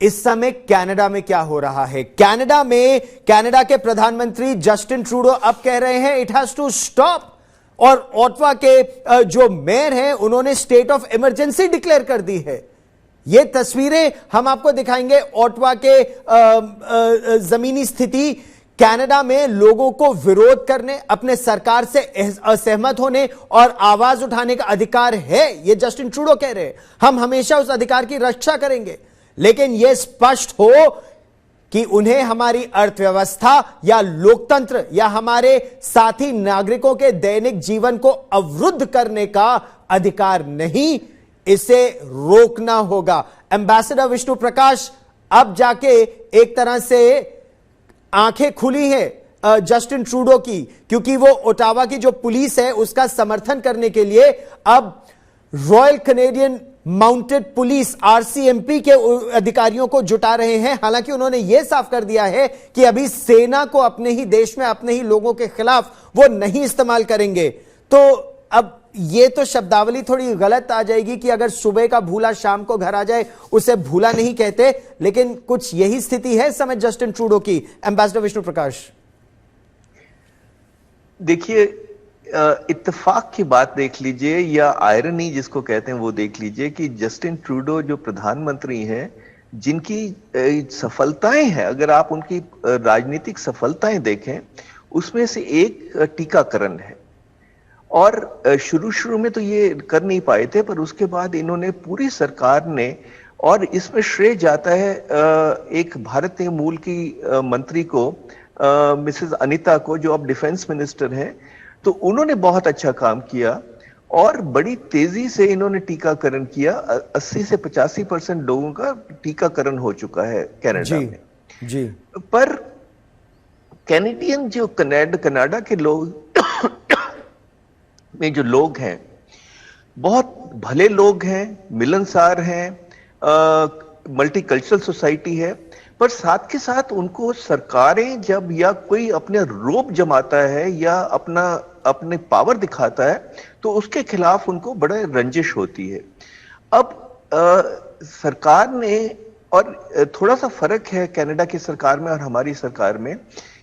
इस समय कनाडा में क्या हो रहा है? कनाडा के प्रधानमंत्री जस्टिन ट्रूडो अब कह रहे हैं इट हैज टू स्टॉप, और ओटावा के जो मेयर हैं उन्होंने स्टेट ऑफ इमरजेंसी डिक्लेयर कर दी है। ये तस्वीरें हम आपको दिखाएंगे ओटावा के जमीनी स्थिति। कनाडा में लोगों को विरोध करने, अपने सरकार से असहमत होने और आवाज उठाने का अधिकार है, ये जस्टिन ट्रूडो कह रहे हैं। हम हमेशा उस अधिकार की रक्षा करेंगे, लेकिन यह स्पष्ट हो कि उन्हें हमारी अर्थव्यवस्था या लोकतंत्र या हमारे साथी नागरिकों के दैनिक जीवन को अवरुद्ध करने का अधिकार नहीं, इसे रोकना होगा। एम्बेसडर विष्णु प्रकाश, अब जाके एक तरह से आंखें खुली हैं जस्टिन ट्रूडो की, क्योंकि वो ओटावा की जो पुलिस है उसका समर्थन करने के लिए अब royal Canadian mounted police RCMP के अधिकारियों को जुटा रहे हैं। हालांकि उन्होंने यह साफ कर दिया है कि अभी सेना को अपने ही देश में अपने ही लोगों के खिलाफ वो नहीं इस्तेमाल करेंगे। तो अब ये तो शब्दावली थोड़ी गलत आ जाएगी कि अगर सुबह का भूला शाम को घर आ जाए उसे भूला नहीं कहते, लेकिन कुछ यही स्थिति है इस समय जस्टिन ट्रूडो की। एम्बेसडर विष्णु प्रकाश, देखिए, इत्तेफाक की बात देख लीजिए या आयरनी जिसको कहते हैं वो देख लीजिए कि जस्टिन ट्रूडो जो प्रधानमंत्री हैं, जिनकी सफलताएं हैं, अगर आप उनकी राजनीतिक सफलताएं देखें, उसमें से एक टीकाकरण है। और शुरू में तो ये कर नहीं पाए थे, पर उसके बाद इन्होंने, पूरी सरकार ने, और इसमें श्रेय जाता है एक भारतीय मूल की मंत्री को, मिसेस अनिता को, जो अब डिफेंस मिनिस्टर हैं। तो उन्होंने बहुत अच्छा काम किया और बड़ी तेजी से इन्होंने टीकाकरण किया। 80 से 85% लोगों का टीकाकरण हो चुका है कनाडा में। जी। पर कैनेडियन जो कनाडा के लोग में जो लोग हैं, बहुत भले लोग हैं, मिलनसार हैं, मल्टीकल्चरल सोसाइटी है, पर साथ के साथ उनको सरकारें जब या कोई अपने रोब जमाता है या अपने पावर दिखाता है, तो उसके खिलाफ उनको बड़ा रंजिश होती है। अब सरकार ने, और थोड़ा सा फर्क है कनाडा की सरकार में और हमारी सरकार में,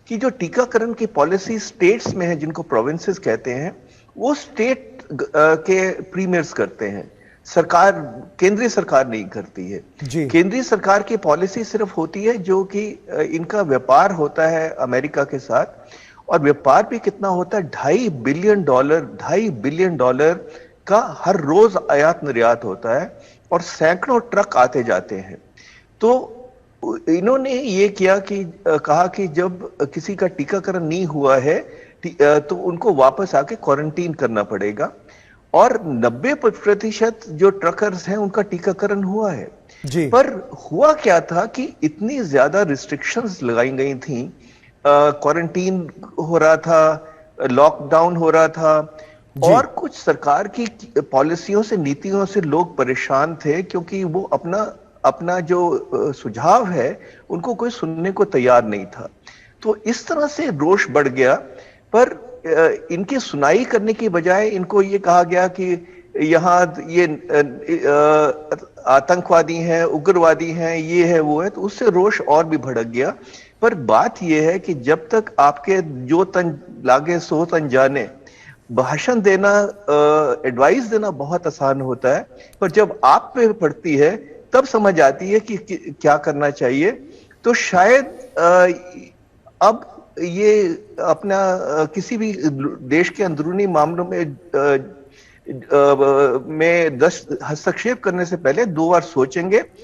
कि जो टीकाकरण की पॉलिसी स्टेट्स में है, जिनको प्रोविंसेस कहते हैं, वो स्टेट के प्रीमियर्स करते हैं, सरकार, केंद्रीय सरकार नहीं करती है। केंद्रीय सरकार की पॉलिसी सिर्फ होती है जो कि इनका व्यापार होता है अमेरिका के साथ, और व्यापार भी कितना होता है, $2.5 बिलियन का हर रोज आयात निर्यात होता है, और सैकड़ों ट्रक आते जाते हैं। तो इन्होंने ये किया कि कहा कि जब किसी का टीकाकरण नहीं हुआ है तो उनको वापस आके क्वारंटीन करना पड़ेगा, और 90% जो ट्रकर्स हैं उनका टीकाकरण हुआ है। पर हुआ क्या था कि इतनी ज्यादा रिस्ट्रिक्शंस लगाई गई थी, क्वारंटीन हो रहा था, लॉकडाउन हो रहा था, और कुछ सरकार की पॉलिसियों से, नीतियों से लोग परेशान थे, क्योंकि वो अपना जो सुझाव है उनको कोई सुनने को तैयार नहीं था। तो इस तरह से रोष बढ़ गया। पर इनकी सुनाई करने की बजाय इनको ये कहा गया कि यहाँ ये आतंकवादी हैं, उग्रवादी हैं, ये है वो है, तो उससे रोष और भी भड़क गया। पर बात यह है कि जब तक आपके जो तन लागे सो तन जाने, भाषण देना, एडवाइस देना बहुत आसान होता है, पर जब आप पे पड़ती है तब समझ आती है कि क्या करना चाहिए। तो शायद अब ये अपना किसी भी देश के अंदरूनी मामलों में हस्तक्षेप करने से पहले 2 बार सोचेंगे